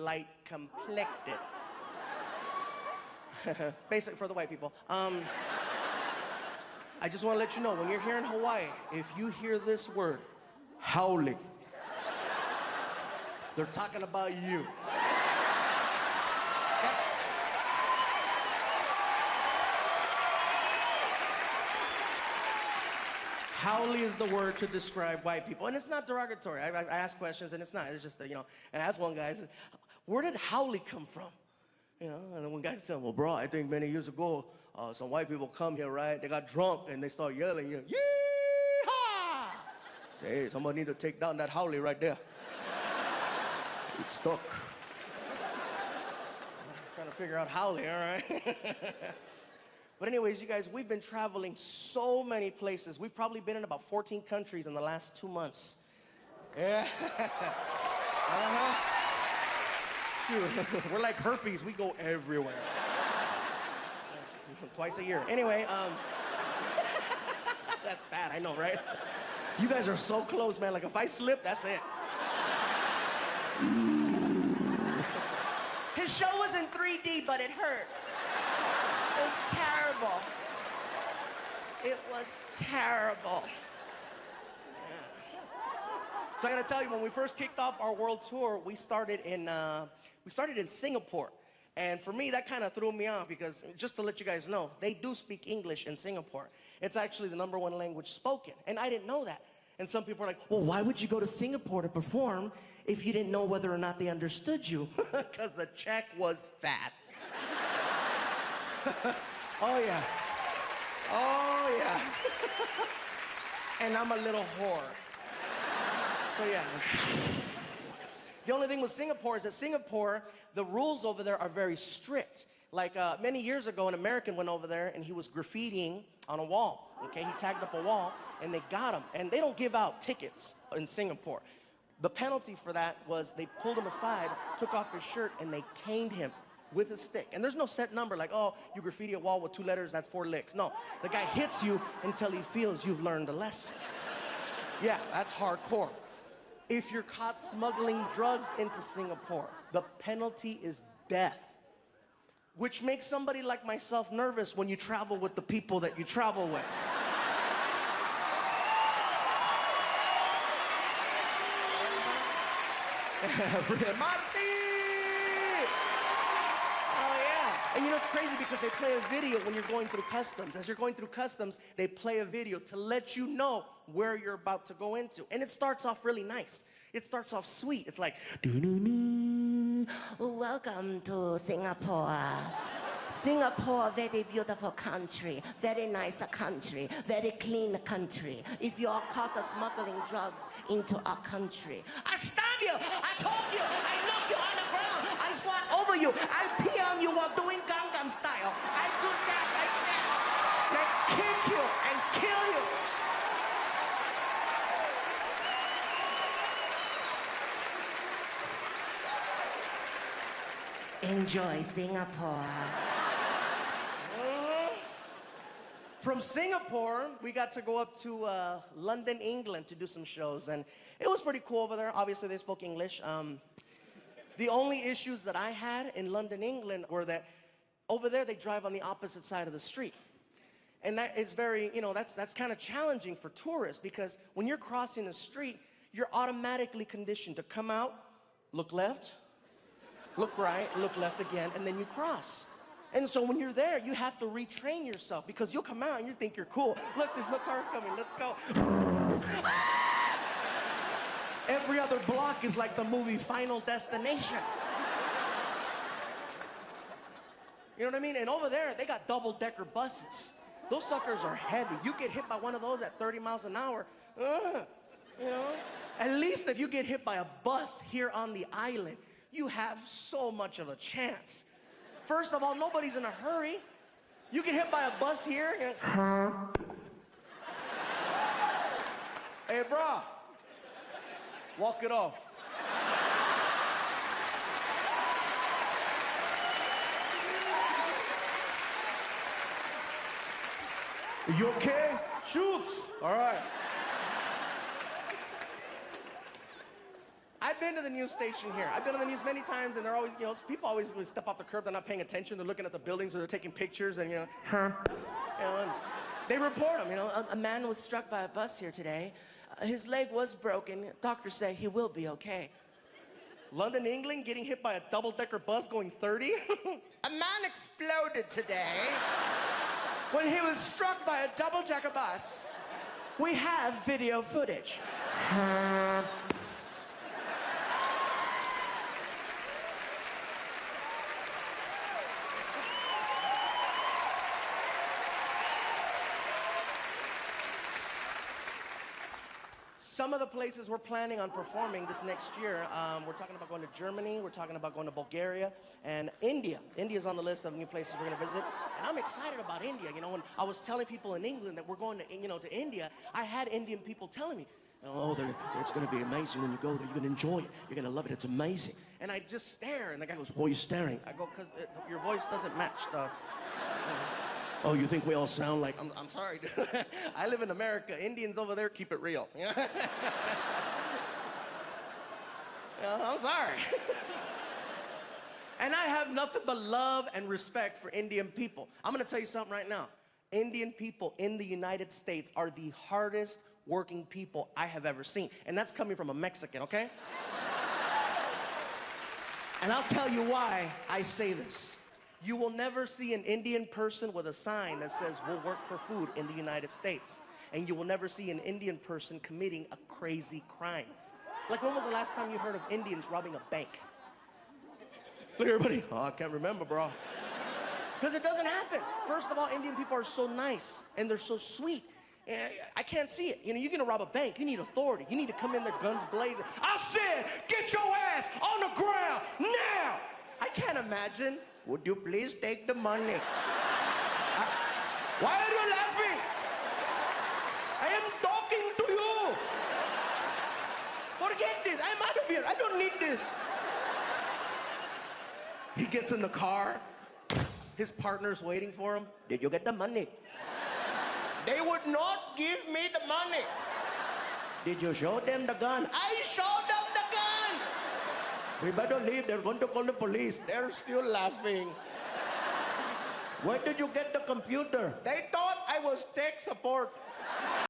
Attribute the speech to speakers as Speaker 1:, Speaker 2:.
Speaker 1: light complected. Basic for the white people. I just want to let you know, when you're here in Hawaii, if you hear this word, howling, they're talking about you. Howly is the word to describe white people. And it's not derogatory. I ask questions and it's not. It's just that, and I asked one guy, I said, where did howly come from? And then one guy said, well, bro, I think many years ago, some white people come here, right? They got drunk and they start yelling, yee-haw! Say, hey, somebody need to take down that howly right there. It's stuck. I'm trying to figure out howly, all right? But anyways, you guys, we've been traveling so many places. We've probably been in about 14 countries in the last 2 months. Yeah. Shoot, we're like herpes. We go everywhere. Twice a year. Anyway, that's bad, I know, right? You guys are so close, man. Like, if I slip, that's it. His show was in 3D, but it hurt. It was terrible. It was terrible. Yeah. So I gotta tell you, when we first kicked off our world tour, we started in Singapore. And for me, that kind of threw me off because, just to let you guys know, they do speak English in Singapore. It's actually the #1 language spoken. And I didn't know that. And some people are like, well, why would you go to Singapore to perform if you didn't know whether or not they understood you? Because the check was fat. Oh, yeah. Oh, yeah. And I'm a little whore. So, yeah. The only thing with Singapore is that Singapore, the rules over there are very strict. Like, many years ago, an American went over there and he was graffitiing on a wall, okay? He tagged up a wall and they got him. And they don't give out tickets in Singapore. The penalty for that was they pulled him aside, took off his shirt, and they caned him with a stick. And there's no set number like, oh, you graffiti a wall with 2 letters, that's 4 licks. No, the guy hits you until he feels you've learned a lesson. Yeah, that's hardcore. If you're caught smuggling drugs into Singapore, the penalty is death. Which makes somebody like myself nervous when you travel with the people that you travel with. Marty! And you know, it's crazy because they play a video when you're going through customs. As you're going through customs, they play a video to let you know where you're about to go into. And it starts off really nice. It starts off sweet. It's like, welcome to Singapore. Singapore, very beautiful country, very nice country, very clean country. If you are caught smuggling drugs into our country, I stab you, I told you, I knock you on the ground, I swat over you, I pee on you while doing Gangnam style. I do that like that. I kick you and kill you. Enjoy Singapore. From Singapore, we got to go up to London, England to do some shows, and it was pretty cool over there. Obviously, they spoke English. The only issues that I had in London, England were that over there, they drive on the opposite side of the street. And that is very, that's kind of challenging for tourists because when you're crossing the street, you're automatically conditioned to come out, look left, look right, look left again, and then you cross. And so when you're there, you have to retrain yourself because you'll come out and you think you're cool. Look, there's no cars coming, let's go. Every other block is like the movie Final Destination. You know what I mean? And over there, they got double-decker buses. Those suckers are heavy. You get hit by one of those at 30 miles an hour, At least if you get hit by a bus here on the island, you have so much of a chance. First of all, nobody's in a hurry. You get hit by a bus here. Hey, bro, walk it off. You okay? Shoot. All right. I've been to the news station here. I've been on the news many times, and they're always, people always step off the curb, they're not paying attention, they're looking at the buildings, or they're taking pictures, and, and they report them,
Speaker 2: A man was struck by a bus here today. His leg was broken. Doctors say he will be okay.
Speaker 1: London, England, getting hit by a double-decker bus going 30?
Speaker 2: A man exploded today when he was struck by a double-decker bus. We have video footage.
Speaker 1: Some of the places we're planning on performing this next year, we're talking about going to Germany, we're talking about going to Bulgaria, and India. India's on the list of new places we're gonna visit. And I'm excited about India. When I was telling people in England that we're going to, to India, I had Indian people telling me, oh, it's gonna be amazing when you go there. You're gonna enjoy it. You're gonna love it. It's amazing. And I just stare, and the guy goes, why are you staring? I go, because your voice doesn't match the... Oh, you think we all sound like... I'm sorry, dude. I live in America. Indians over there keep it real. I'm sorry. And I have nothing but love and respect for Indian people. I'm gonna tell you something right now. Indian people in the United States are the hardest working people I have ever seen. And that's coming from a Mexican, okay? And I'll tell you why I say this. You will never see an Indian person with a sign that says, we'll work for food in the United States. And you will never see an Indian person committing a crazy crime. Like, when was the last time you heard of Indians robbing a bank? Look, everybody, oh, I can't remember, bro. Because it doesn't happen. First of all, Indian people are so nice, and they're so sweet. I can't see it. You're gonna rob a bank, you need authority. You need to come in there guns blazing. I said, get your ass on the ground now! I can't imagine. Would you please take the money? Why are you laughing? I am talking to you. Forget this. I'm out of here. I don't need this. He gets in the car. His partner's waiting for him. Did you get the money? They would not give me the money. Did you show them the gun? I showed them the gun. We better leave. They're going to call the police. They're still laughing. Where did you get the computer? They thought I was tech support.